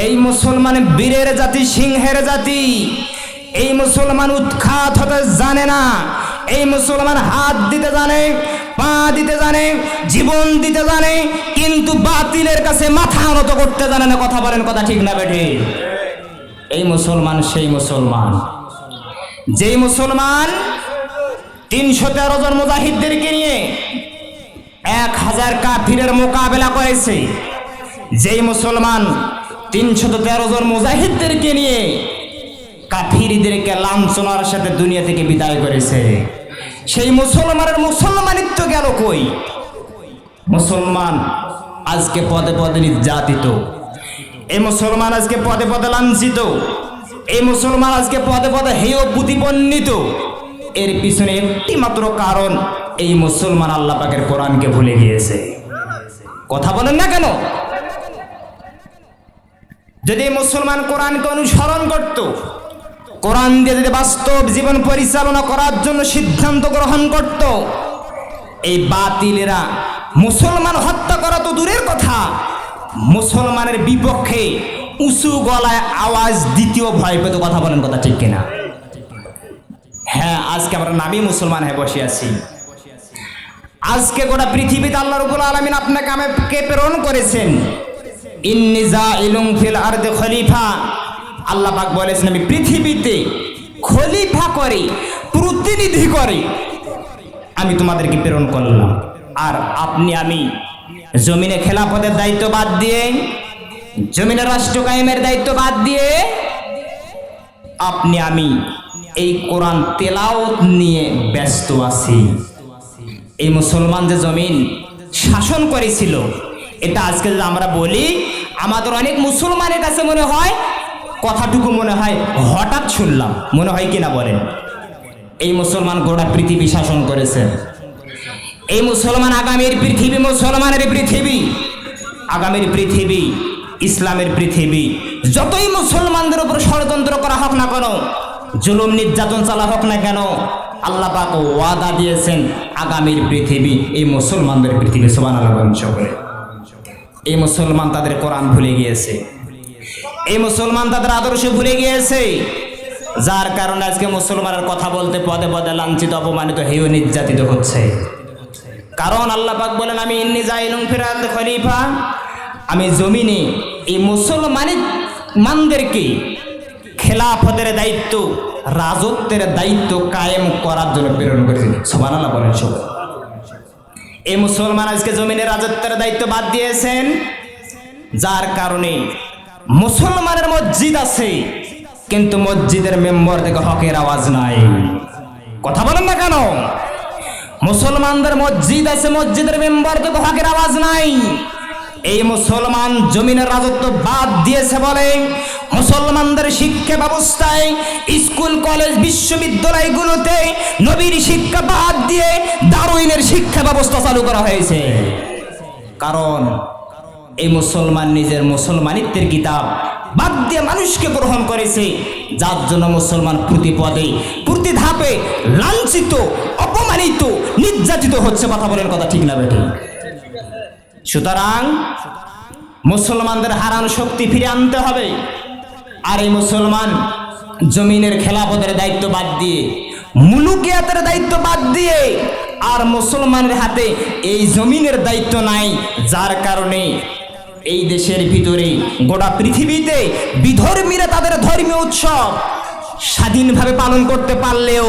এই মুসলমান বীরের জাতি, সিংহের জাতি। এই মুসলমান উৎখাত হতে জানে না। এই মুসলমান হাত দিতে জানে, পা দিতে জানে, জীবন দিতে জানে, কিন্তু বাতিলের কাছে মাথা নত করতে জানে না। কথা বলেন, কথা ঠিক না বেঠি? এই মুসলমান সেই মুসলমান যেই মুসলমান 313 জন মুজাহিদদেরকে নিয়ে 1000 কাফিরের মোকাবেলা করেছে। যেই মুসলমান 313 জন মুজাহিদদেরকে নিয়ে কাফিরদেরকে লাঞ্ছনার সাথে দুনিয়া থেকে বিদায় করেছে। সেই মুসলমানের মুসলমানিত্ব গেল কই? মুসলমান আজকে পদে পদে নির্যাতিত, এই মুসলমান আজকে পদে পদে লাঞ্ছিত, এই মুসলমান আজকে পদে পদে হেয় প্রতিপন্নিত। এর পিছনে একটি মাত্র কারণ, এই মুসলমান আল্লাহ পাকের কোরআনকে ভুলে গিয়েছে। কথা বলেন না কেন? যদি মুসলমান কোরআনকে অনুসরণ করত, কোরআন দিয়ে যদি বাস্তব জীবন পরিচালনা করার জন্য সিদ্ধান্ত গ্রহণ করত, এই বাতিলেরা মুসলমান হত্যা করা তো দূরের কথা, মুসলমানের বিপক্ষে উঁচু গলায় আওয়াজ দ্বিতীয় ভয় পেত। কথা বলেন, কথা ঠিক কিনা? হ্যাঁ, আজকে আমরা নামই মুসলমান হয়ে বসে আছি। আজকে গোটা পৃথিবীতে আল্লাহ রাব্বুল আলামিন আপনাকে আমাকে প্রেরণ করেছেন। ইন্নী জাইলুন ফিল আরদি খলিফা। আল্লাহ পাক বলেছেন, আমি পৃথিবীতে খলিফা করে, প্রতিনিধি করে আমি তোমাদেরকে প্রেরণ করলাম। আর আপনি আমি জমিনে খেলাফতের দায়িত্ব বাদ দিয়ে, জমিনে রাষ্ট্র কায়েমের দায়িত্ব বাদ দিয়ে আপনি আমি এই কোরআন তেলাওয়াত নিয়ে ব্যস্ত আছি। এই মুসলমান যে জমিন শাসন করেছিল, এটা আজকে যদি আমরা বলি, আমাদের অনেক মুসলমানের কাছে মনে হয়, কথাটুকু মনে হয় হঠাৎ শুনলাম, মনে হয় কিনা বলেন? এই মুসলমান গোটা পৃথিবী শাসন করেছে। এই মুসলমান আগামীর পৃথিবী, মুসলমানের পৃথিবী, আগামীর পৃথিবী, ইসলামের পৃথিবী। যতই মুসলমানদের উপর ষড়যন্ত্র করা হোক না কেন, জুলুম নির্যাতন চালা হোক না কেন, আল্লাহ পাক ওয়াদা দিয়েছেন আগামীর পৃথিবী এই মুসলমানদের পৃথিবী। সুবহানাল্লাহ বলেন সকলে। এই মুসলমান তাদের কোরআন ভুলে গিয়েছে, এই মুসলমান তাদের আদর্শ ভুলে গিয়েছে, যার কারণে আজকে মুসলমানের কথা বলতে পদে পদে লাঞ্ছিত, অপমানিত, হেয় নির্যাতিত হচ্ছে। কারণ আল্লাহ পাক বলেন, আমি ইন্নী জাইলুন ফিল আরদি খলিফা, আমি জমিনে এই মুসলমানদেরকে খেলাফতের দায়িত্ব, রাজত্বের দায়িত্ব কায়েম করার জন্য প্রেরণ করেছি। সুবহানাল্লাহ বলেন সকলে। এই মুসলমান আজকে জমিনের রাজত্বের দায়িত্ব বাদ দিয়েছেন, যার কারণে মুসলমানের মসজিদ আছে কিন্তু মসজিদের মেম্বার থেকে হকের আওয়াজ নাই। কথা বলেন না কেন? মুসলমানদের মসজিদ আছে, মসজিদের মেম্বার থেকে হকের আওয়াজ নাই। এই মুসলমান জমিনের রাজত্ব বাদ দিয়েছে বলে মুসলমানদের শিক্ষা ব্যবস্থায়, স্কুল কলেজ বিশ্ববিদ্যালয়গুলোতে নবীর শিক্ষা বাদ দিয়ে দারুইনের শিক্ষা ব্যবস্থা চালু করা হয়েছে। কারণ এই মুসলমান নিজের মুসলমানিত্বের কিতাব বাদ দিয়ে মানুষকে গ্রহণ করেছে, যার জন্য মুসলমান প্রতি পদে প্রতি ধাপে লাঞ্ছিত, অপমানিত, নির্যাতিত হচ্ছে। কথা বলেন, কথা ঠিক না বেঠিক? সুতরাং মুসলমানদের হারানো শক্তি ফিরে আনতে হবে। আর এই মুসলমান জমিনের খেলাফতের দায়িত্ব বাদ দিয়ে, মুলুকিয়াতের দায়িত্ব বাদ দিয়ে, আর মুসলমানের হাতে এই জমিনের দায়িত্ব নাই, যার কারণে এই দেশের ভিতরে গোটা পৃথিবীতে বিধর্মীরা তাদের ধর্মীয় উৎসব স্বাধীনভাবে পালন করতে পারলেও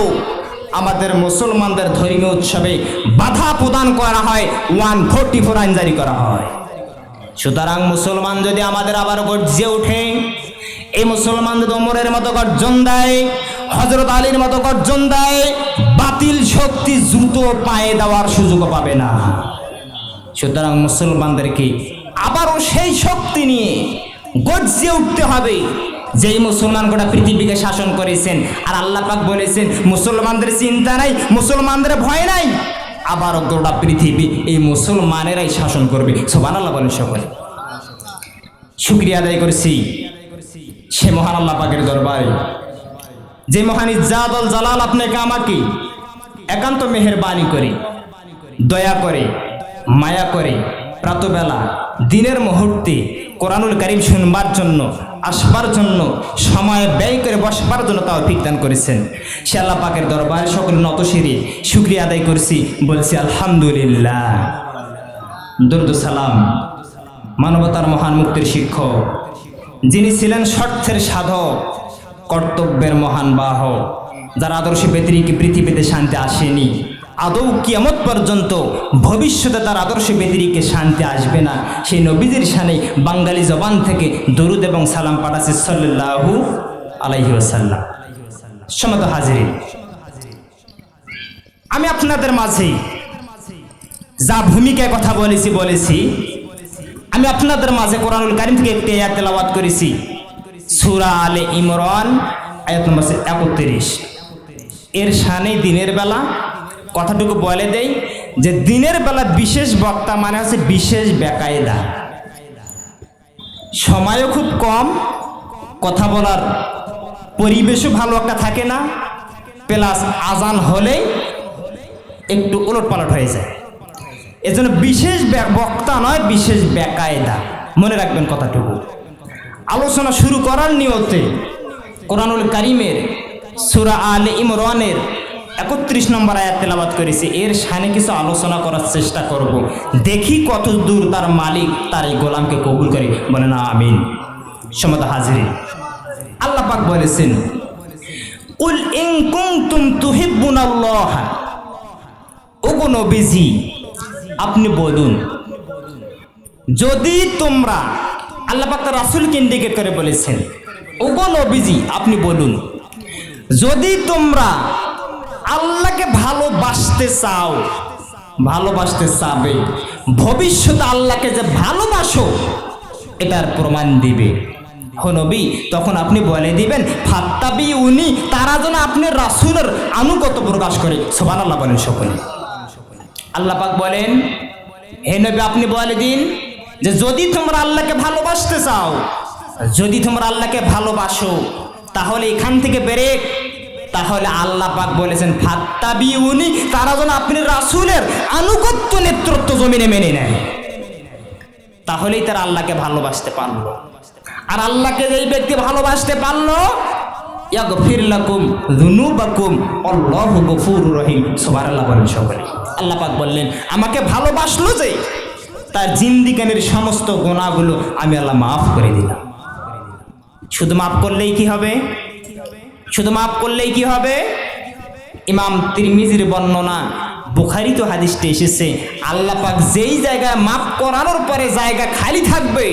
আমাদের মুসলমানদের ধর্মীয় উৎসবে বাধা প্রদান করা হয়, 144 আইন জারি করা হয়। সুতরাং মুসলমান যদি আমাদের আবার গর্জে ওঠে, এই মুসলমান যদি ওমরের মতো গর্জন দেয়, হযরত আলীর মতো গর্জন দেয়, বাতিল শক্তি দ্রুত পায়ে দেওয়ার সুযোগ পাবে না। সুতরাং মুসলমানদেরকে আবারও সেই শক্তি নিয়ে গর্জে উঠতে হবে, যেই মুসলমান গোটা পৃথিবীকে শাসন করেছেন। আর আল্লাহ পাক বলেছেন, মুসলমানদের চিন্তা নাই, মুসলমানদের ভয় নাই, আবারও গোটা পৃথিবী এই মুসলমানেরাই শাসন করবে। সুবহানাল্লাহ বলেন সকলে। শুকরিয়া আদায় করছি সে মহান আল্লাহ পাকের দরবারে, যে মহান ইজ্জাতুল জালাল আপনাকে আমাকে একান্ত মেহেরবানি করে, দয়া করে, মায়া করে প্রাতবেলা দিনের মুহূর্তে কোরআনুল কারীম শুনবার জন্য, আসবার জন্য, সময় ব্যয় করে বসবার জন্য তৌফিক দান করেছেন। সে আল্লাহ পাকের দরবারে সকল নতশিরে শুকরিয়া আদায় করছি, বলছি আলহামদুলিল্লাহ। দরুদ ও সালাম মানবতার মহান মুক্তির শিক্ষক, যিনি ছিলেন স্বার্থের সাধক, কর্তব্যের মহান বাহক, যার আদর্শে ব্যতিরিক্ত পৃথিবীতে শান্তি আসেনি, আদৌ কিয়ামত পর্যন্ত ভবিষ্যতে তার আদর্শ ব্যতিরিক্ত শান্তি আসবে না, সেই নবীজির শানে বাঙালি জবান থেকে দরুদ এবং সালাম পাঠাচ্ছি সাল্লাল্লাহু আলাইহি ওয়াসাল্লাম। সম্মানিত হাজিরিন, আমি আপনাদের মাঝে যা ভূমিকায় কথা বলেছি আমি আপনাদের মাঝে কোরআনুল কারীম থেকে একটি আয়াত তেলাওয়াত করেছি, সূরা আলে ইমরান আয়াত নম্বর 31। এর শানে দিনের বেলা কথাটুকু বলে দেই যে দিনের বেলা বিশেষ বক্তা মানে হচ্ছে বিশেষ বেকায়দা, সময়ও খুব কম, কথা বলার পরিবেশও ভালো একটা থাকে না, প্লাস আজান হলেই একটু ওলটপালট হয়ে যায়। এজন্য বিশেষ বক্তা নয়, বিশেষ বেকায়দা, মনে রাখবেন কথাটুকু। আলোচনা শুরু করার নিয়তে কোরআনুল কারীমের সূরা আলে ইমরানের 31 নম্বর আয়াত তেলাওয়াত করেছি। এর শানে কিছু আলোচনা করার চেষ্টা করব, দেখি কত দূর তার মালিক তার এই গোলামকে কবুল করে, বলেন আমিন। সম্মানিত হাজিরিন, আল্লাহ পাক বলেছেন, কুল ইন কুনতুম তুহিব্বুনাল্লাহ, ওগো নবীজি আপনি বলুন, যদি তোমরা, আল্লাহ পাক তার রাসূলকে ইন্ডিকেট করে বলেছেন, ওগো নবীজি আপনি বলুন, যদি তোমরা আল্লাহকে ভালোবাসতে চাও, ভালোবাসতে চাবে, ভবিষ্যতে আল্লাহকে যে ভালোবাসো এটার প্রমাণ দিবে হো নবী, তখন আপনি বলে দিবেন ফাত্তাবিউনি, তারা যেন আপনি রাসূলের আনুগত্য প্রকাশ করে। সুবহানাল্লাহ বলেন সকলে। আল্লাহ পাক বলেন, হে নবী আপনি বলে দিন যে যদি তোমরা আল্লাহকে ভালোবাসতে চাও, যদি তোমরা আল্লাহকে ভালোবাসো, তাহলে এখান থেকে ব্রেক, তাহলে আল্লাহ পাক বলেছেন ফাত্তাবিউনি, তারা যেন আপনি রাসূলের আনুগত্য নেতৃত্ব জমিনে মেনে নেয়, তাহলেই তারা আল্লাহকে ভালোবাসতে পারলো। আর আল্লাহকে যেই ব্যক্তি ভালোবাসতে পারলো, ইয়াগফির লাকুম যুনুবাকুম আল্লাহু গফুরুর রহিম। সুবহানাল্লাহ বলেন সকলে। আল্লাহ পাক বললেন, আমাকে ভালোবাসলো যে, তার জিন্দিগানির সমস্ত গুনাহগুলো আমি আল্লাহ মাফ করে দিলাম। শুধু মাফ করলেই কি হবে? শুধু মাফ করলেই কি হবে? ইমাম তিরমিজির বর্ণনা, বুখারীতে হাদিসটি এসেছে, আল্লাহ পাক যেই জায়গায় মাফ করানোর পরে জায়গা খালি থাকবে,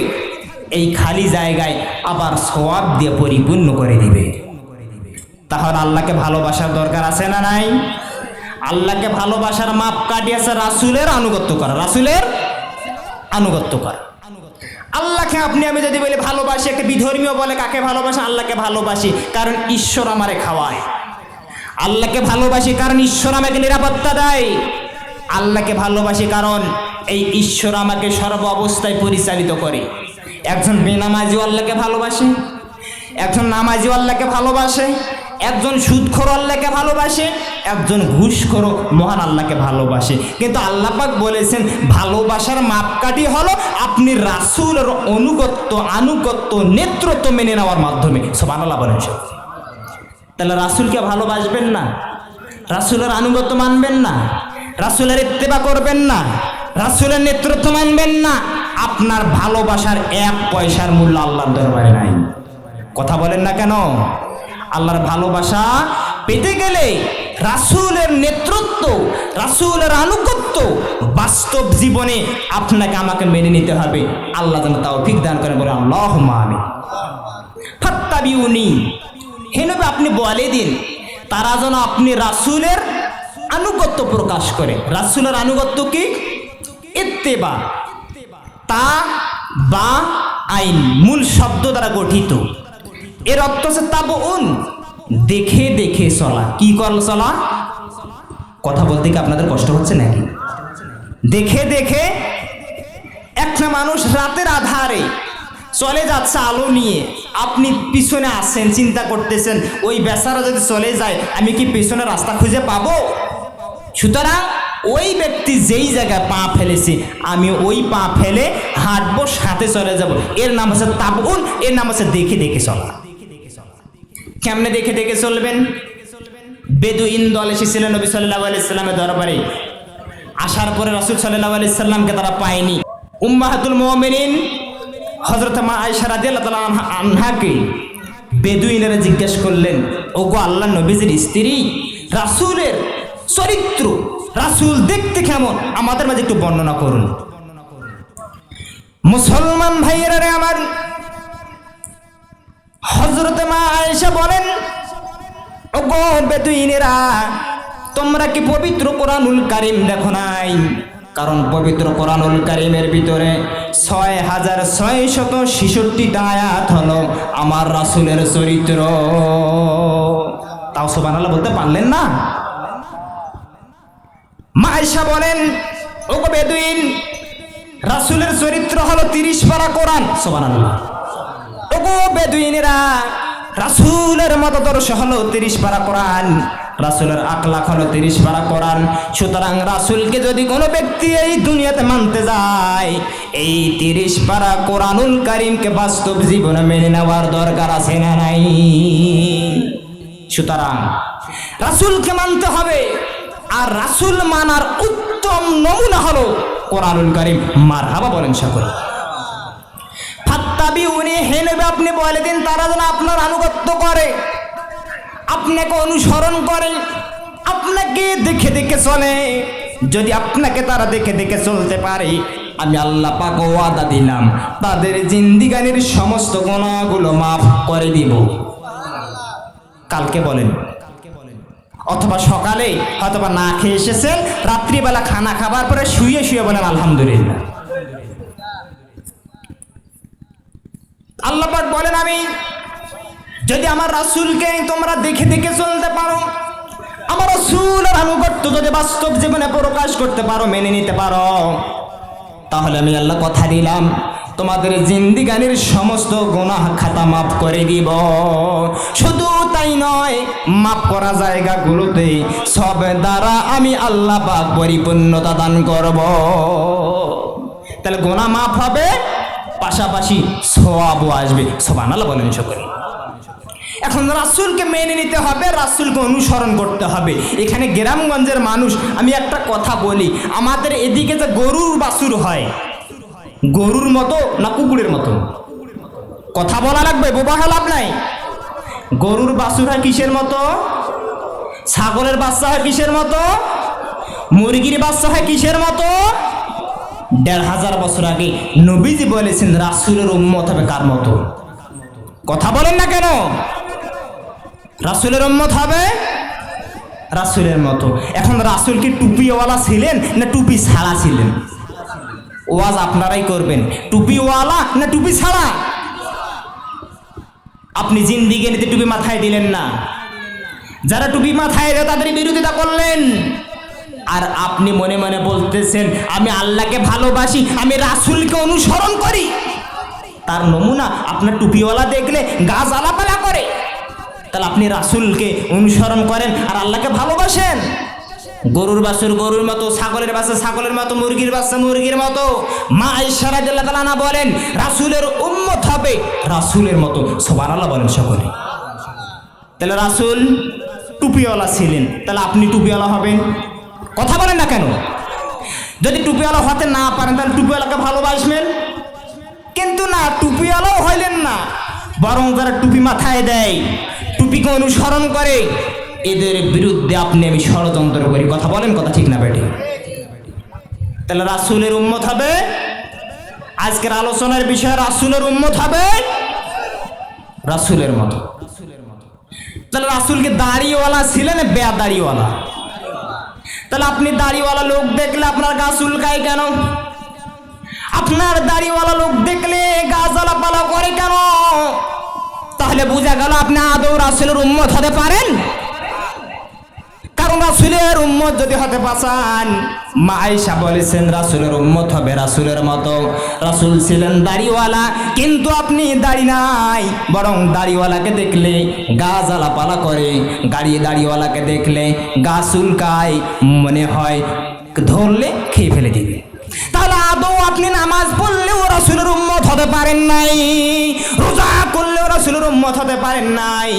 এই খালি জায়গায় আবার সওয়াব দিয়ে পরিপূর্ণ করে দিবে। তাহলে আল্লাহকে ভালোবাসার দরকার আছে না নাই? আল্লাহকে ভালোবাসার মাপ কাটিয়েছে রাসূলের আনুগত্য করা, রাসূলের আনুগত্য করা। আল্লাহকে আপনি আমি যদি বলি ভালোবাসি, একটা বিধর্মীয় বলে কাকে ভালোবাসে? আল্লাহকে ভালোবাসি কারণ ঈশ্বর আমারে খাওয়ায়, আল্লাহকে ভালোবাসি কারণ ঈশ্বর আমাকে নিরাপত্তা দেয়, আল্লাহকে ভালোবাসি কারণ এই ঈশ্বর আমাকে সর্ব অবস্থায় পরিচালিত করে। একজন বেনামাজিও আল্লাহকে ভালোবাসে, একজন নামাজিও আল্লাহকে ভালোবাসে, একজন সুদখোর আল্লাহকে ভালোবাসে, একজন ঘুষখোর মহান আল্লাহকে ভালোবাসে। কিন্তু আল্লাহ পাক বলেছেন ভালোবাসার মাপকাঠি হলো আপনি রাসূলের আনুগত্য নেতৃত্ব মেনে নেওয়ার মাধ্যমে। সুবহানাল্লাহ বলেন। তাহলে রাসূলকে ভালোবাসবেন না, রাসূলের আনুগত্য মানবেন না, রাসূলের ইত্তেবা করবেন না, রাসূলের নেতৃত্ব মানবেন না, আপনার ভালোবাসার এক পয়সার মূল্য আল্লাহর দরবারে নাই। কথা বলেন না কেন? আল্লাহর ভালোবাসা পেতে গেলে রাসূলের নেতৃত্ব, রাসূলের আনুগত্য বাস্তব জীবনে আপনাকে আমাকে মেনে নিতে হবে। আল্লাহ যেন তৌফিক দান করেন, বলে আল্লাহুম্মা আমিন। ফাত্তাবিউনি, হে নবী আপনি বলে দিন তারা যেন আপনি রাসূলের আনুগত্য প্রকাশ করে। রাসূলের আনুগত্য কি? ইত্তেবা, তা বা আইন, মূল শব্দ দ্বারা গঠিত। এর অর্থ হচ্ছে তাবউন, দেখে দেখে চলা। কি কর চলা? কথা বলতে কি আপনাদের কষ্ট হচ্ছে নাকি? দেখে দেখে একটা মানুষ রাতের আধারে চলে যাচ্ছে আলো নিয়ে, আপনি পিছনে আসছেন, চিন্তা করতেছেন ওই বেচারা যদি চলে যায় আমি কি পিছনে রাস্তা খুঁজে পাবো? সুতরাং ওই ব্যক্তি যেই জায়গায় পা ফেলেছে আমি ওই পা ফেলে হাঁটবো, সাথে চলে যাব। এর নাম হচ্ছে তাবউন, এর নাম হচ্ছে দেখে দেখে চলা। কেমনে দেখে দেখে চলবেন? বেদুইন দল এসেছিলেন নবী সাল্লাল্লাহু আলাইহি সাল্লামের দরবারে। আসার পরে রাসূল সাল্লাল্লাহু আলাইহি সাল্লামকে তারা পায়নি। উম্মাহাতুল মুমিনিন হযরত মা আয়েশা রাদিয়াল্লাহু তাআলা আনহাকে বেদুইনেরা জিজ্ঞেস করলেন, ওগো আল্লাহর নবীজির স্ত্রী, রাসূলের চরিত্র, রাসূল দেখতে কেমন, আমাদের মাঝে একটু বর্ণনা করুন। মুসলমান ভাইয়েরা রে আমার, হযরত মা আয়েশা বলেন, ওগো বেদুইনেরা, তোমরা কি পবিত্র কোরআনুল কারীম দেখো নাই? কারণ পবিত্র কোরআনুল কারীমের ভিতরে 6666টা আয়াত হলো আমার রাসূলের চরিত্র। তাও সুবহানাল্লাহ বলতে পারলেন না? মা আয়েশা বলেন, ওগো বেদুইন, রাসূলের চরিত্র হলো 30 পারা কোরআন। সুবহানাল্লাহ। ওগো বেদুইনেরা, রাসূলের মতাদর্শ হলো 30 পারা কোরআন, রাসূলের আখলাক হলো 30 পারা কোরআন। সুতরাং রাসূলকে যদি কোনো ব্যক্তি এই দুনিয়াতে মানতে যায়, এই 30 পারা কোরআনুল কারীমকে বাস্তব জীবনে মেনে নেওয়ার দরকার আছে না নাই? সুতরাং রাসূলকে মানতে হবে। আর রাসূল মানার উত্তম নমুনা হলো কোরআনুল কারীম। মারহাবা বলেন সকলে। ফাত্তাবিউনি, হে নবী আপনি বলে দিন তারা যেন আপনার আনুগত্য করে, আপনাকে অনুসরণ করে, আপনাকে দেখে দেখে চলে। যদি আপনাকে তারা দেখে দেখে চলতে পারে, আমি আল্লাহ পাক ওয়াদা দিলাম তাদের জিন্দিগানির সমস্ত গুনাহগুলো মাফ করে দিব। কালকে বলেন, অথবা সকালে অথবা না খেয়ে এসেছেন, রাত্রিবেলা খানা খাবার পরে শুয়ে শুয়ে বলেন আলহামদুলিল্লাহ। আল্লাহ পাক বলেন, আমি যদি আমার রাসূলকে তোমরা দেখে দেখে চলতে পারো, আমার রাসূলের আনুগত্য যদি বাস্তব জীবনে প্রকাশ করতে পারো, মেনে নিতে পারো, তাহলে আমি আল্লাহ কথা দিলাম তোমাদের জিন্দিগানির সমস্ত গুনাহ খাতা মাফ করে দিব। শুধু তাই নয়, মাফ করা জায়গাগুলোতে সব দ্বারা আমি আল্লাহ পাক পরিপূর্ণতা দান করব। তাহলে গুনাহ মাফ হবে, পাশাপাশি সওয়াবও আসবে। সুবহানাল্লাহ বলেন সকলে। এখন রাসূলকে মেনে নিতে হবে, রাসূলকে অনুসরণ করতে হবে। এখানে গ্রামগঞ্জের মানুষ, আমি একটা কথা বলি, আমাদের এদিকে যে গরুর বাছুর হয়, গরুর মতো না কুকুরের মতো? কথা বলা লাগবে, বোবা হওয়া লাভ নাই। গরুর বাছুর হয় কিসের মতো? ছাগলের বাচ্চা হয় কিসের মতো? মুরগির বাচ্চা হয় কিসের মতো? ১৫০০ বছর আগে নবীজি বলেছেন রাসূলের উম্মত হবে কার মতো? কথা বলেন না কেন? রাসূলের উম্মত হবে রাসূলের মতো। এখন রাসূল কি টুপিওয়ালা ছিলেন না টুপি ছাড়া ছিলেন? ওয়াজ আপনারাই করবেন, টুপিওয়ালা না টুপি ছাড়া? আপনি জিন্দিগিতে টুপি মাথায় দিলেন না, যারা টুপি মাথায় দেয় তাদের বিরোধিতা করলেন। আর আপনি মনে মনে বলতেছেন আমি আল্লাহকে ভালোবাসি, আমি রাসূলকে অনুসরণ করি। তার নমুনা আপনার টুপিওয়ালা দেখলে গা জ্বালাপালা করে। তাহলে আপনি রাসূলকে অনুসরণ করেন আর আল্লাহকে ভালোবাসেন। গরুর বাছুর গরুর মতো, ছাগলের বাচ্চা ছাগলের মতো, মুরগির বাচ্চা মুরগির মতো। মা আয়েশা রাদিয়াল্লাহু তাআলা আনহা বলেন রাসূলের উম্মত হবে রাসূলের মতো। সুবহানাল্লাহ বলেন সকলে। তাহলে রাসূল টুপিওয়ালা ছিলেন, তাহলে আপনি টুপিওয়ালা হবেন? কথা বলেন না কেন? যদি টুপিওয়ালা হতে না পারেন তাহলে টুপিওয়ালাকে ভালোবাসবেন, কিন্তু না, টুপিওয়ালাও হইলেন না, বরং যারা টুপি মাথায় দেয়, টুপিকে অনুসরণ করে, এদের বিরুদ্ধে আপনি আমি ষড়যন্ত্র করি। কথা বলেন, কথা ঠিক না বেটি? তাহলে রাসূলের উম্মত হবে, আজকের আলোচনার বিষয় রাসূলের উম্মত হবে রাসূলের মতো। তাহলে রাসূলকে দাড়িওয়ালা ছিলেন বেদাড়িওয়ালা? তাহলে আপনি দাড়িওয়ালা লোক দেখলে আপনার গা চুলকায় কেন? আপনার দাড়িওয়ালা লোক দেখলে গা জ্বালাপালা করে কেন? তাহলে বোঝা গেল আপনি আদৌ রাসূলের উম্মত হতে পারেন। কারণ রাসূলের উম্মত যদি হতে পারেন, মা আয়েশা বলেছেন রাসূলের উম্মত হবে রাসূলের মতো। রাসূল ছিলেন দাড়িওয়ালা, কিন্তু আপনি দাড়ি নাই, বরং দাড়িওয়ালাকে দেখলে গা জ্বালাপালা করে, দাড়িওয়ালাকে দেখলে গা চুলকায়, মনে হয় ধরলে খেয়ে ফেলে দিবে। তাহলে আদৌ আপনি নামাজ পড়লেও রাসূলের উম্মত হতে পারেন নাই, রোজা করলেও রাসূলের উম্মত হতে পারেন নাই,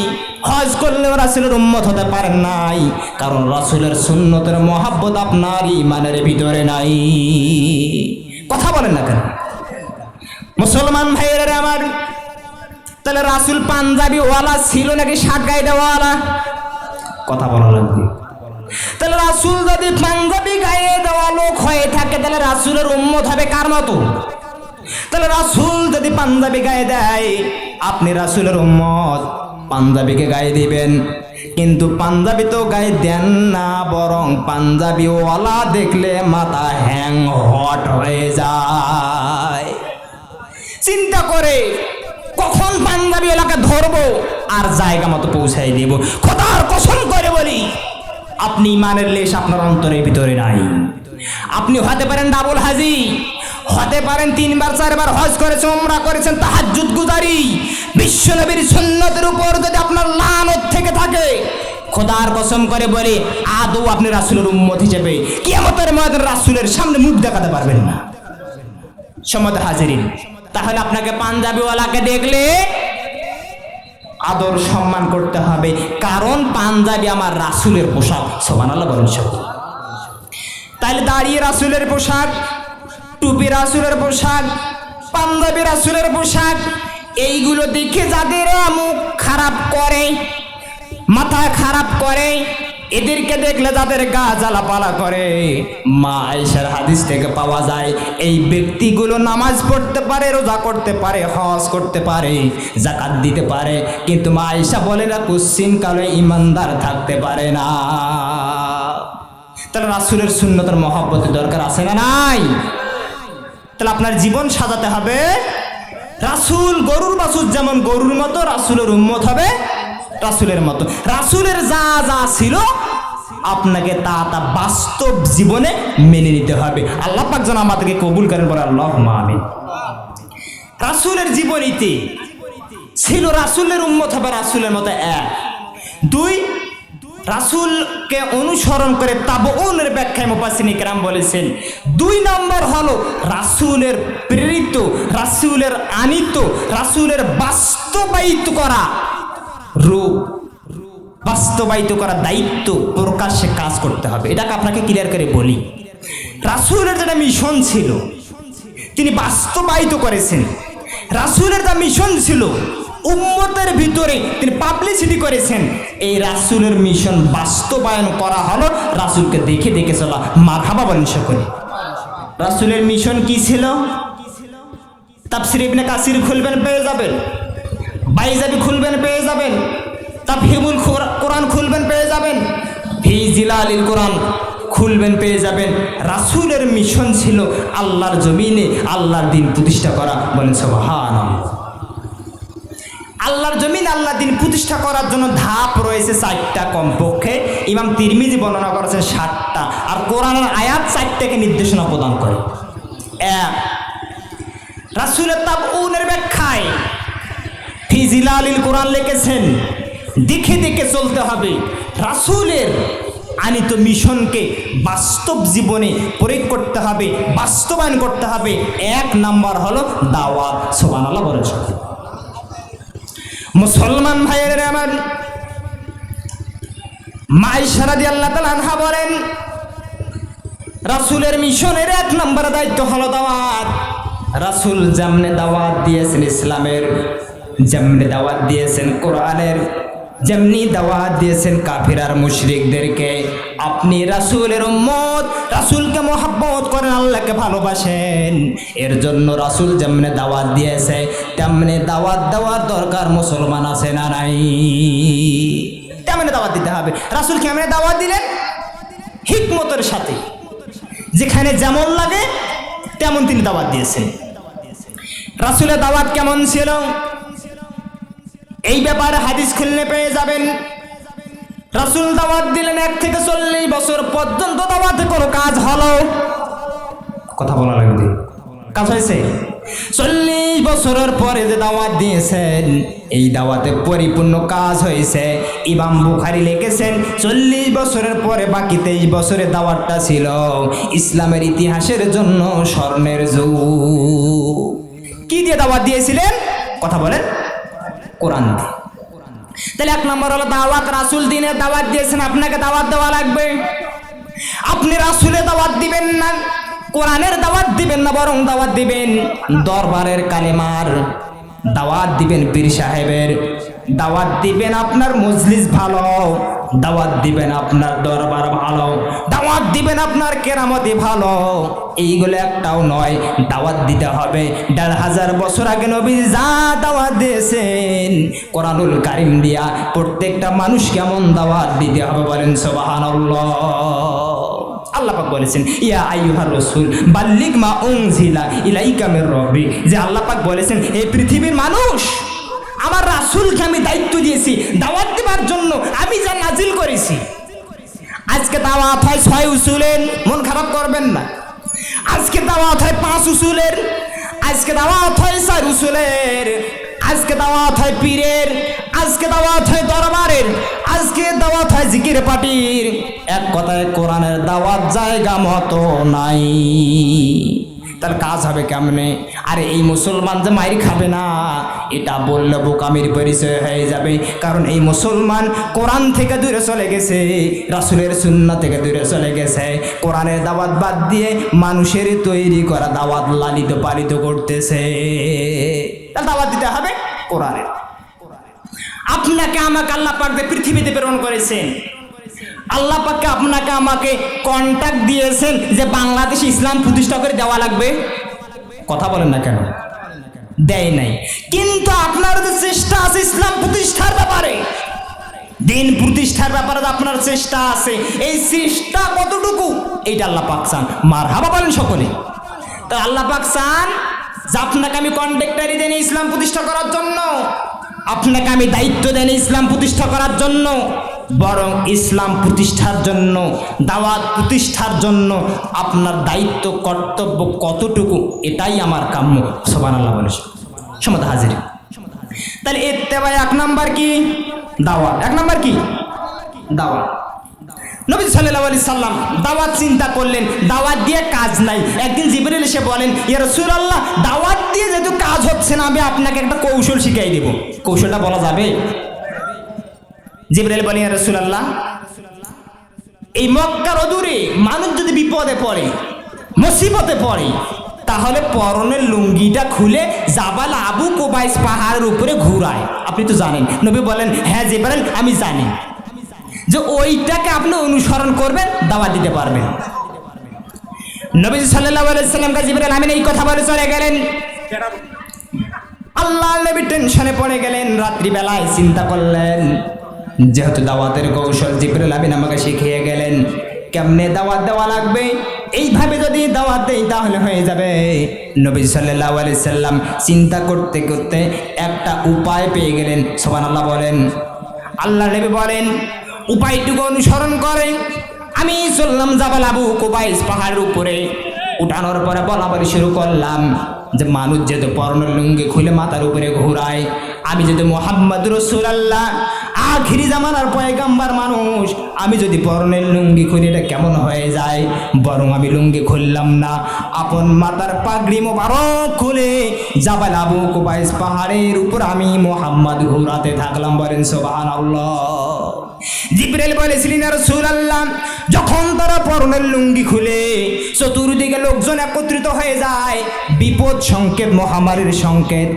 হজ করলেও রাসূলের উম্মত হতে পারেন নাই, কারণ রাসূলের সুন্নতের মহব্বত আপনার ঈমানের ভিতরে নাই। কথা বলেন না কেন মুসলমান ভাইয়েরা আমার? তাহলে রাসূল পাঞ্জাবি ওয়ালা ছিল নাকি শার্ট গায়ে দেওয়ালা? কথা বলা লাগবে। তাহলে রাসূল যদি পাঞ্জাবি গায়ে দেওয়া লোক হয়ে থাকে তাহলে রাসূলের উম্মত হবে কার মতো? তাহলে রাসূল যদি পাঞ্জাবি গায়ে দেয় আপনি রাসূলের উম্মত, পাঞ্জাবিকে গায়ে দিবেন। কিন্তু পাঞ্জাবি তো গায়ে দেন না, বরং পাঞ্জাবি ওয়ালা দেখলে মাথা হ্যাং হট হয়ে যায়। চিন্তা করে কখন পাঞ্জাবি ওয়ালাকে ধরবো আর জায়গা মতো পৌঁছাই দেব। খোদার কসম করে বলি আপনি ইমানের লেশ আপনার অন্তরের ভিতরে নাই। আপনি হতে পারেন ডাবল হাজি, হতে পারেন 3 বার 4 বার হজ করেছেন, উমরা করেছেন, তাহাজ্জুদ গুজারি, বিশ্বনবীর সুন্নতের উপর যদি আপনার লানত থেকে থাকে, খোদার কসম করে বলি আদৌ আপনি রাসূলের উম্মত হিসেবে কিয়ামতের ময়দানে রাসূলের সামনে মুখ দেখাতে পারবেন না। সম্মানিত হাজিরিন, তাহলে আপনাকে পাঞ্জাবিওয়ালাকে দেখলে আদর সম্মান করতে হবে, কারণ পাঞ্জাবি আমার রাসূলের পোশাক। সুবহানাল্লাহ বলেন সব। তাহলে দাঁড়িয়ে রাসূলের পোশাক, টুপি রাসূলের পোশাক, পাঞ্জাবি রাসূলের পোশাক, এইগুলো দেখে যাদের মুখ খারাপ করে, মাথা খারাপ করে, এদেরকে দেখলে যাদের গা জ্বালাপালা করে, মা আয়েশার হাদিস থেকে পাওয়া যায় এই ব্যক্তিগুলো নামাজ পড়তে পারে, রোজা করতে পারে, হজ করতে পারে, যাকাত দিতে পারে, কিন্তু মা আয়েশা বলে না কুচ্ছিন কালে ইমানদার থাকতে পারে না। তাহলে রাসূলের সুন্নতের মহব্বতের দরকার আছে না নাই? তাহলে আপনার জীবন সাজাতে হবে রাসূল গরুর বাছুর যেমন গরুর মতো, রাসূলের উম্মত হবে রাসূলের মতো। রাসূলের যা যা ছিল আপনাকে তা তা বাস্তব জীবনে মেনে নিতে হবে। আল্লাহ পাক যেন আমাদেরকে কবুল করেন, বলে আল্লাহুম্মা আমিন। রাসূলের জীবনীতে ছিল রাসূলের উম্মত হবে রাসূলের মতো 1, 2 রাসূলকে অনুসরণ করে তাবউনের ব্যাখ্যায় মুফাসসিরিন কিরাম বলেছেন 2 নম্বর হলো রাসূলের প্রেরিত, রাসূলের আনিত, রাসূলের বাস্তবায়িত করা রূপ, বাস্তবায়িত করা দায়িত্ব প্রকাশ্যে কাজ করতে হবে। এটাকে আপনাকে ক্লিয়ার করে বলি, রাসূলের যেটা মিশন ছিল তিনি বাস্তবায়িত করেছেন। রাসূলের যা মিশন ছিল উম্মতের ভিতরে তিনি পাবলিসিটি করেছেন। এই রাসূলের মিশন বাস্তবায়ন করা হলো রাসূলকে দেখে দেখে চলা। মারহাবা বলেন সকলে। রাসূলের মিশন কি ছিল? তাফসীর ইবনে কাসির খুলবেন পেয়ে যাবেন, বাইজাবি খুলবেন পেয়ে যাবেন, তাফহিমুল কোরআন খুলবেন পেয়ে যাবেন, ফি জিলালিল কোরআন খুলবেন পেয়ে যাবেন। রাসূলের মিশন ছিল আল্লাহর জমিনে আল্লাহর দ্বীন প্রতিষ্ঠা করা। বলেন সুবহানাল্লাহ। আল্লাহর জমিনে আল্লাহর দ্বীন প্রতিষ্ঠা করার জন্য ধাপ রয়েছে 4টা কমপক্ষে। ইমাম তিরমিজি বর্ণনা করেছেন 7টা, আর কোরআনের আয়াত 4টাকে নির্দেশনা প্রদান করে। 1 রাসূলের তাবউনের ব্যাখ্যায় ফি জিলালিল কোরআন লিখেছেন দেখে দেখে চলতে হবে। রাসূলের আনিত মিশনকে বাস্তব জীবনে প্রয়োগ করতে হবে, বাস্তবায়ন করতে হবে। 1 নাম্বার হলো দাওয়াত। সুবহানাল্লাহ বলেন। মুসলমান ভাইয়েরা আমার, মা আয়েশা রাদিয়াল্লাহু তাআলা আনহা বলেন রাসূলের মিশনের 1 নাম্বার দায়িত্ব হলো দাওয়াত। রাসূল যেমনে দাওয়াত দিয়েছেন ইসলামের, যেমনি দাওয়াত দিয়েছেন কোরআনের, যেমনি দাওয়াত দিয়েছেন কাফির আর মুশরিকদেরকে, আপনি রাসূলের উম্মত, রাসূলকে মহব্বত করেন, আল্লাহকে ভালোবাসেন। এর জন্য রাসূল যেমনি দাওয়াত দিয়েছে তেমনি দাওয়াত দেওয়ার দরকার মুসলমান আছে না নাই? তেমনি দাওয়াত দিতে হবে। রাসূল কেমনে দাওয়াত দিলেন? হিকমতের সাথে, যেখানে যেমন লাগে তেমন তিনি দাওয়াত দিয়েছেন। রাসূলের দাওয়াত কেমন ছিল এই ব্যাপারে হাদিস খুললে পেয়ে যাবেন। রাসূল দাওয়াত দিলেন 1 থেকে 40 বছর পর্যন্ত দাওয়াতে কোনো কাজ হলো? কথা বলা লাগবে, কাজ হয়েছে? 40 বছরের পরে যে দাওয়াত দিয়েছেন, এই দাওয়াতে পরিপূর্ণ কাজ হয়েছে। ইমাম বুখারী লিখেছেন 40 বছরের পরে বাকি 23 বছরের দাওয়াতটা ছিল ইসলামের ইতিহাসের জন্য স্বর্ণের যুগ। কি দিয়ে দাওয়াত দিয়েছিলেন? কথা বলেন। কোরআন দিয়ে। তাহলে 1 নম্বর হলো দাওয়াত। রাসূল দ্বীনের দাওয়াত দিয়েছেন, আপনাকে দাওয়াত দেওয়া লাগবে। আপনি রাসূলের দাওয়াত দিবেন না, কোরআনের দাওয়াত দিবেন না, বরং দাওয়াত দিবেন দরবারের কালেমার, দাওয়াত দিবেন পীর সাহেবের, দাওয়াত দিবেন আপনার মজলিস ভালো, দাওয়াত দিবেন আপনার দরবার ভালো, দাওয়াত দিবেন আপনার কেরামতি ভালো। এইগুলো একটাও নয়, দাওয়াত দিতে হবে 1500 বছর আগে নবী যা দাওয়াত দিয়েছেন কোরআনুল কারীম দিয়া প্রত্যেকটা মানুষ কেমন দাওয়াত দিতে হবে বলেন সুবহানাল্লাহ। আল্লাহ পাক বলেছেন ইয়া আইয়ুহার রাসূল বাল্লিগ মা উনজিলা ইলাইকা মির রাব্বিক, যে আল্লাহ পাক বলেছেন এই পৃথিবীর মানুষ, আমার রাসূলকে আমি দায়িত্ব দিয়েছি দাওয়াত দেবার জন্য, আমি যা নাজিল করেছি। আজকে দাওয়াত হয় 6 উসুলের, মন খারাপ করবেন না। আজকে দাওয়াত হয় 5 উসুলের, আজকে দাওয়াত হয় 4 উসুলের, আজকে দাওয়াত হয় পীরের, আজকে দাওয়াত হয় দরবারের, আজকে দাওয়াত হয় জিকির পাটির। এক কথায় কোরআনের দাওয়াত জায়গা মতো নাই। তার কাজ হবে কেমনে? আরে এই মুসলমান যে মাইর খাবে না এটা বললে বোকামির পরিচয় হয়ে যাবে। কারণ এই মুসলমান কোরআন থেকে দূরে চলে গেছে, রাসূলের সুন্নাহ থেকে দূরে চলে গেছে। কোরআনের দাওয়াত বাদ দিয়ে মানুষের তৈরি করা দাওয়াত লালিত পালিত করতেছে। তার দাওয়াত দিতে হবে কোরআনের। আপনাকে আমাকে আল্লাহ পাক পৃথিবীতে প্রেরণ করেছেন, আল্লাহ পাক আপনাকে আমাকে কন্ট্যাক্ট দিয়েছেন যে বাংলাদেশে ইসলাম প্রতিষ্ঠা করে দেওয়া লাগবে। কথা বলেন না কেন? দেয় নাই। কিন্তু আপনার যে চেষ্টা আছে ইসলাম প্রতিষ্ঠার ব্যাপারে, দিন প্রতিষ্ঠার ব্যাপারে আপনার চেষ্টা আছে, এই চেষ্টা কতটুকু এইটা আল্লাহ পাক চান। মারহাবা বলেন সকলে। তো আল্লাহ পাক চান যে আপনাকে আমি কন্ট্রাক্টরি দেন ইসলাম প্রতিষ্ঠা করার জন্য, আপনাকে আমি দায়িত্ব দেন ইসলাম প্রতিষ্ঠা করার জন্য, বরং ইসলাম প্রতিষ্ঠার জন্য, দাওয়াত প্রতিষ্ঠার জন্য আপনার দায়িত্ব কর্তব্য কতটুকু এটাই আমার কাম্য। সুবহানাল্লাহ বলে সমত হাজির। তাহলে ইত্তেবা 1 নাম্বার কি? দাওয়াত। 1 নাম্বার কি? দাওয়াত। নবী সাল্লাল্লাহু আলাইহি সাল্লাম দাওয়াত চিন্তা করলেন, দাওয়াত দিয়ে কাজ নাই। একদিন জিবরিল এসে বলেন ইয়া রাসূলুল্লাহ দাওয়াত দিয়ে যেহেতু কাজ হচ্ছে না, আমি আপনাকে একটা কৌশল শিখিয়ে দেব। কৌশলটা বলা যাবে? জিবরিল বলেন ইয়া রাসূলুল্লাহ এই মক্কার অদূরে মানুষ যদি বিপদে পড়ে, মুসিবতে পড়ে, তাহলে পরনের লুঙ্গিটা খুলে জাবাল আবু কুবাইস পাহাড়ের উপরে ঘুরায়। আপনি তো জানেন। নবী বলেন হ্যাঁ জিবরিল আমি জানি, যে ওইটাকে আপনি অনুসরণ করবেন, দাওয়াত দিতে পারবেন। নবী সাল্লাল্লাহু আলাইহি সাল্লাম কাছে জিবরিল আমিন এই কথা বলে চলে গেলেন। আল্লাহর নবী টেনশনে পড়ে গেলেন। রাত্রি বেলায় চিন্তা করলেন, যেহেতু দাওয়াতের কৌশল জিবরিল আমিন আমাকে শিখিয়ে গেলেন কেমনে দাওয়াত দেওয়া লাগবে, এইভাবে যদি দাওয়াত দেই তাহলে হয়ে যাবে। নবী সাল্লাল্লাহু আলাইহি সাল্লাম চিন্তা করতে করতে একটা উপায় পেয়ে গেলেন। সুবহানাল্লাহ বলেন। আল্লাহর নবী বলেন উপায়টুকু অনুসরণ করে আমি চললাম জাবাল আবু কুবাইস পাহাড়ের উপরে। উঠানোর পরে বলা বলি শুরু করলাম যে মানুষ যেহেতু পরনের লুঙ্গি খুলে মাথার উপরে ঘোরায়, আমি যদি মুহাম্মদ রাসূলুল্লাহ আখিরি জামানার পয়গাম্বার মানুষ, আমি যদি পরনের লুঙ্গি খুলি এটা কেমন হয়ে যায়। বরং আমি লুঙ্গি খুললাম না, আপন মাথার পাগড়ি মোবারক খুলে জাবাল আবু কুবাইস পাহাড়ের উপর আমি মুহাম্মদ ঘোরাতে থাকলাম। বলেন সুবহানাল্লাহ। জিবরিল বলেছিলেন ইয়া রাসূলুল্লাহ যখন তারা পরনের লুঙ্গি খুলে চতুর্দিকে লোকজন একত্রিত হয়ে যায়, বিপদ সংকেত, মহামারীর সংকেত,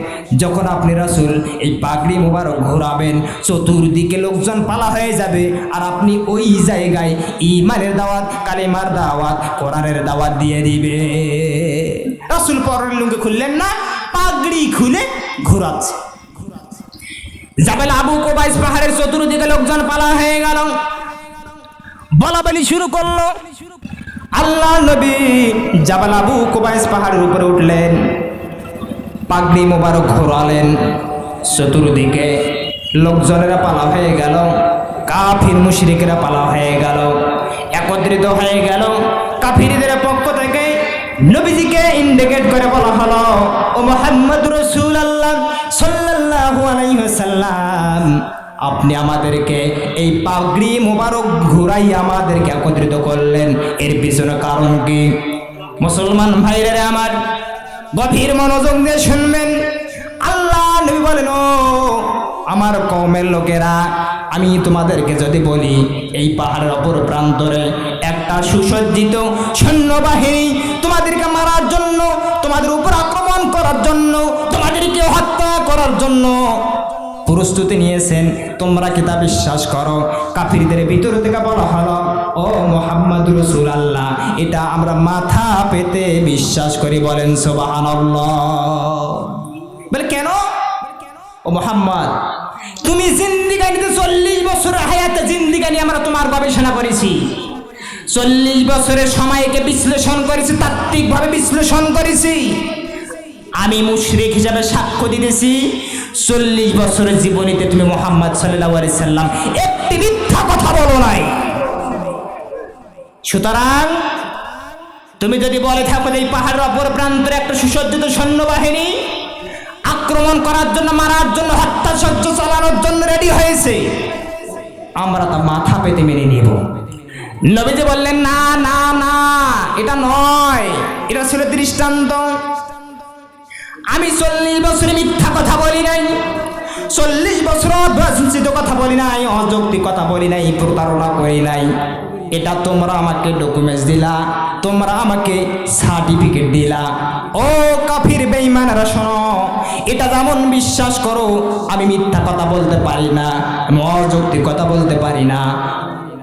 যখন আপনি রাসূল এই পাগড়ি মোবারক ঘোরাবেন চতুর্দিকে লোকজন পালা হয়ে যাবে, আর আপনি ওই জায়গায় ঈমানের দাওয়াত, কালেমার দাওয়াত, কোরআনের দাওয়াত দিয়ে দিবে। রাসূল পরনের লুঙ্গি খুললেন না, পাগড়ি খুলে ঘোরাচ্ছে। জাবাল আবু কুবাইস পাহাড়ের চতুর্দিকে লোকজন পালা হয়ে গেল, বলা বলি শুরু করলো। আল্লাহ নবী জাবাল আবু কুবাইস পাহাড়ের উপরে উঠলেন, পাগড়ি মোবারক ঘোরালেন, চতুর্দিকে লোকজনেরা পালা হয়ে গেল, কাফির মুশরিকরা পালা হয়ে গেল, একত্রিত হয়ে গেল। কাফিরদের পক্ষ থেকে নবীজিকে ইন্ডিকেট করে বলা হলো, ও মুহাম্মদ রাসূলুল্লাহ সাল্লাল্লাহু আলাইহি ওয়াসাল্লাম, আপনি আমাদেরকে এই পাগড়ি মোবারক ঘুরাই আমাদেরকে একত্রিত করলেন, এর পিছনে কারণ কি? মুসলমান ভাইরা আমার গভীর মনোযোগ দিয়ে শুনবেন। আল্লাহ নবী বলেন, ও আমার কওমের লোকেরা, আমি তোমাদেরকে যদি বলি এই পাহাড়ের অপর প্রান্তরে একটা সুসজ্জিত সৈন্যবাহিনী তোমাদেরকে মারার জন্য, তোমাদের উপর আক্রমণ করার জন্য, তোমাদেরকে হত্যা করার জন্য প্রস্তুতি নিয়েছেন, তোমরা কি তা বিশ্বাস করো? কাফিরদের ভিতর থেকে বলা হলো, ও মুহাম্মদ রাসূলুল্লাহ, এটা আমরা মাথা পেতে বিশ্বাস করি। বলেন সুবহানাল্লাহ। বলে কেন? ও মুহাম্মদ, তুমি জিন্দিগানিতে 40 বছরের হায়াতে জিন্দিগানি আমরা তোমার গবেষণা করেছি, 40 বছরের সময়কে বিশ্লেষণ করেছি, তাত্ত্বিকভাবে বিশ্লেষণ করেছি। আমি মুশরিক হিসাবে সাক্ষ্য দিতেছি, 40 বছরের জীবনীতে তুমি মুহাম্মদ সাল্লাল্লাহু আলাইহি সাল্লাম একটি মিথ্যা কথা বলো নাই। সুতরাং তুমি যদি বলে থাকো যে এই পাহাড়ের অপর প্রান্তের একটা সুসজ্জিত সৈন্যবাহিনী আক্রমণ করার জন্য, মারার জন্য, হত্যাযজ্ঞ চালানোর জন্য রেডি হয়েছে, আমরা তা মাথা পেতে মেনে নিব। নবীজি বললেন, না না না, এটা নয়, এটা ছিল দৃষ্টান্ত। আমি 40 বছরে মিথ্যা কথা বলি নাই, 40 বছর অবাঞ্ছিত কথা বলি নাই, অযৌক্তিক কথা বলি নাই, প্রতারণা করি নাই। এটা তোমরা আমাকে ডকুমেন্টস দিলা, তোমরা আমাকে সার্টিফিকেট দিলা। ও কাফির বেঈমানরা শোনো, এটা যেমন বিশ্বাস করো আমি মিথ্যা কথা বলতে পারি না, আমি অযৌক্তিক কথা বলতে পারি না,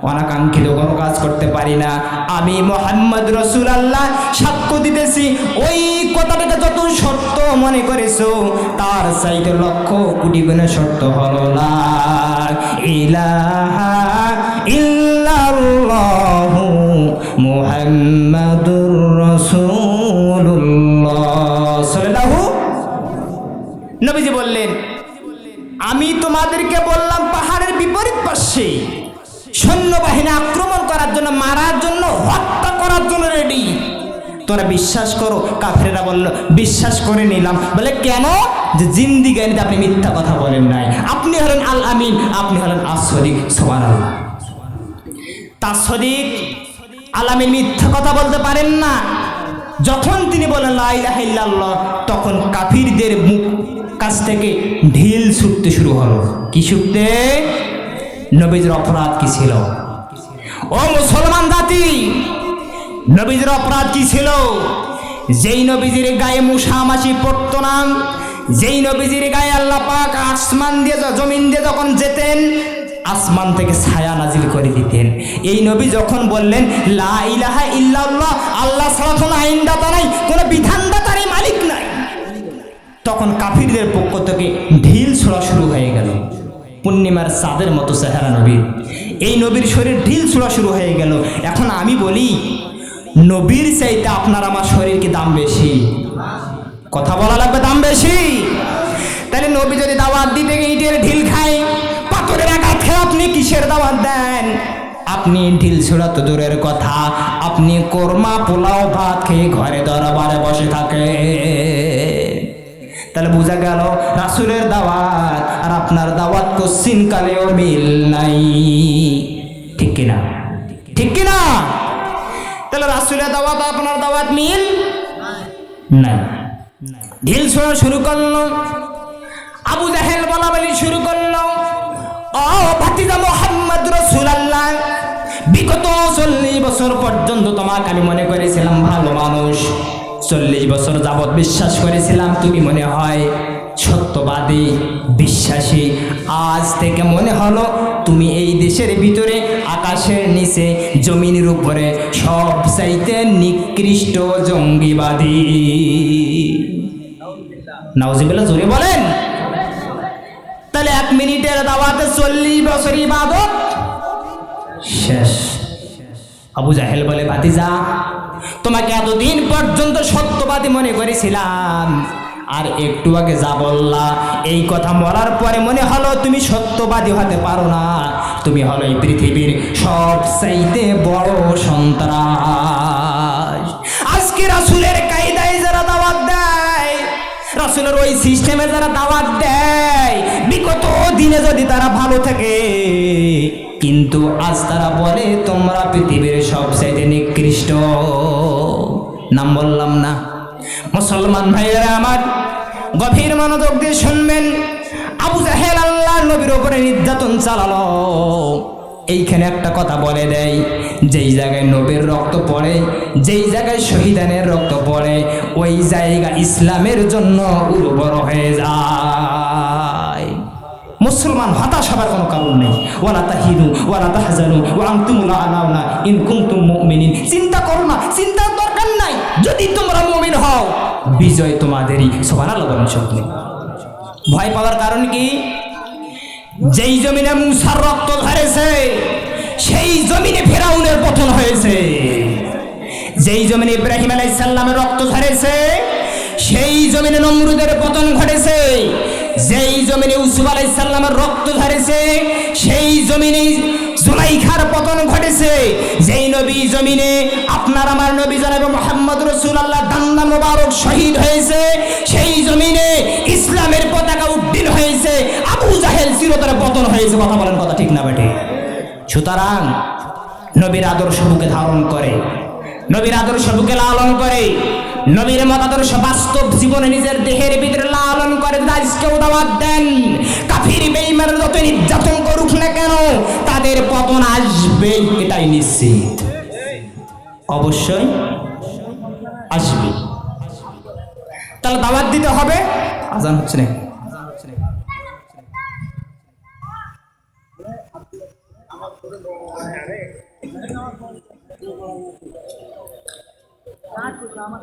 অনাকাঙ্ক্ষিত কোনো কাজ করতে পারি না। আমি মুহাম্মদ রাসূলুল্লাহ সাক্ষ্য দিতেছি, ওই কথাটাকে যত সত্য মনে করেছো তার চাইতে লক্ষ কোটি গুণে সত্য হলো লা ইলাহা ইল্লাল্লাহু মুহাম্মাদুর রাসূলুল্লাহ সাল্লাল্লাহু। নবীজি বললেন, আমি তোমাদেরকে বললাম পাহাড়ের বিপরীত পাশে সৈন্যবাহিনী আক্রমণ করার জন্য, মারার জন্য, হত্যা করার জন্য রেডি, তোরা বিশ্বাস করো। কাফেরেরা বলল, বিশ্বাস করে নিলাম। বলে কেন? যে জিন্দিগানিতে আপনি মিথ্যা কথা বলেন নাই, আপনি হলেন আল আমিন, আপনি হলেন as-সাদিক। সুবহানাল্লাহ। তাস-সাদিক আল আমিন মিথ্যা কথা বলতে পারেন না। যখন তিনি বলেন লা ইলাহা ইল্লাল্লাহ, তখন কাফিরদের মুখ কাছ থেকে ঢিল ছুটতে শুরু হলো। কি ছুটতে? নবীজির অপরাধ কি ছিল? ও মুসলমান জাতি, নবীজির অপরাধ কি ছিল? যেই নবীজির গায়ে মুসা মাছি পড়তো না, যেই নবীজির গায়ে আল্লাহ পাক আসমান দিয়ে জমিন দিয়ে যখন যেতেন, আসমান থেকে ছায়া নাজিল করে দিতেন। এই নবী যখন বললেন লা ইলাহা ইল্লাল্লাহ, আল্লাহ ছাড়া কোনো আইনদাতা নাই, কোনো বিধানদাতার মালিক নাই, তখন কাফিরদের পক্ষ থেকে ঢিল ছোড়া শুরু হয়ে গেল। পূর্ণিমার চাঁদের মতো চেহারা নবীর, এই নবীর শরীর ঢিল ছোড়া শুরু হয়ে গেল। এখন আমি বলি, নবীর চাইতে আপনার আমার শরীর কি দাম বেশি? কথা বলা লাগবে, দাম বেশি। তাহলে নবী যদি দাওয়াত দিতে গিয়ে ইটের ঢিল খায়, পাথরের আঘাত খেয়ে আপনি কিসের দাওয়াত দেন? আপনি ঢিল ছোড়া তো দূরের কথা, আপনি কোরমা পোলাও ভাত খেয়ে ঘরে দরবারে বসে থাকে। তাহলে বোঝা গেল রাসূলের দাওয়াত আর আপনার দাওয়াত কোশ্চিন কালেও মিল নাই। ঠিক কিনা? ঠিক কিনা? তাহলে রাসূলের দাওয়াত আপনার দাওয়াত মিল নাই। ঢিল ছোড়া শুরু করলো, আবু জাহেল বলা বলি শুরু করলো, ও ভাতিজা মুহাম্মদ রাসূলুল্লাহ, বিগত 40 বছর পর্যন্ত তোমাকে আমি মনে করেছিলাম ভালো মানুষ, 40 বছর যাবৎ বিশ্বাস করেছিলাম তুমি মনে হয় সত্যবাদী, বিশ্বাসী। আজ থেকে মনে হলো তুমি এই দেশের ভিতরে, আকাশের নিচে, জমিনের উপরে সবচাইতে নিকৃষ্ট জঙ্গিবাদী। নাউজুবিল্লাহ, জোরে বলেন। তাহলে 1 মিনিটের দাওয়াতে 40 বছর ইবাদত শেষ। আবু জাহেল বলে, ভাতিজা তোমাকে এতদিন পর্যন্ত সত্যবাদী মনে করেছিলাম, আর একটু আগে যা বললা এই কথা মরার পরে মনে হলো তুমি সত্যবাদী হতে পারো না, তুমি হলো এই পৃথিবীর সবচাইতে বড় সন্ত্রাস। আজ আজকে রাসূলের কায়দায় যারা দাওয়াত দেয়, রাসূলের ওই সিস্টেমে যারা দাওয়াত দেয়, বিগত দিনে যদি তারা ভালো থাকে, কিন্তু আজ তারা বলে তোমরা পৃথিবীর সবচেয়ে নিকৃষ্ট। নাম বললাম না। মুসলমান ভাইয়েরা আমার, গভীর মনোযোগ দিয়ে শুনবেন। আবু জাহেল আল্লাহর নবীর উপরে নির্যাতন চালালো। এইখানে একটা কথা বলে দেয়, যেই জায়গায় নবীর রক্ত পড়ে, যেই জায়গায় শহীদানের রক্ত পড়ে, ওই জায়গা ইসলামের জন্য উর্বর হয়ে যায়। মুসলমান হতাশ হবার কোনো কারণ নেই। ওয়ালা তাহিনু ওয়ালা তাহজানু ওয়া আনতুমুল আ'লাউনা ইন কুনতুম মুমিনিন। চিন্তা করো না, চিন্তার দরকার নাই। যদি তোমরা মুমিন হও, বিজয় তোমাদেরই। সুবহানাল্লাহ বলেন সকলে। ভয় পাওয়ার কারণ কি? যেই জমিনে মুসার রক্ত ঝরেছে, সেই জমিনে ফিরাউনের পতন হয়েছে। যেই জমিনে ইব্রাহিম আলাইহিস সালামের রক্ত ঝরেছে, সেই জমিনে নমরুদের পতন ঘটেছে। যেই জমিনে ইউসুফ আলাইহিস সালামের রক্ত ঝরেছে, সেই জমিনে জুলাইখার পতন ঘটেছে। যেই নবী জমিনে আপনার আমার নবী জনাবে মুহাম্মদ রাসূলুল্লাহ দান্না মোবারক শহীদ হয়েছে, সেই জমিনে ইসলামের পতাকা উড্ডীন হয়েছে। আবু জাহেল চিরতরে পতন হয়েছে। কথা বলেন, কথা ঠিক না বেটে? সুতরাং নবীর আদর্শ বুকে ধারণ করে, নবীর আদর্শ বুকে লালন করে, নবীর মতাদর্শ বাস্তব জীবনে নিজের দেহের ভিতরে লালন করে আজকেও দাওয়াত দেন। কাফির বেঈমান যত নির্যাতন করুক না কেন, তাদের পতন আসবে, এটাই নিশ্চিত। অবশ্যই আসবে। তাহলে দাওয়াত দিতে হবে। আজান হচ্ছে না? আমার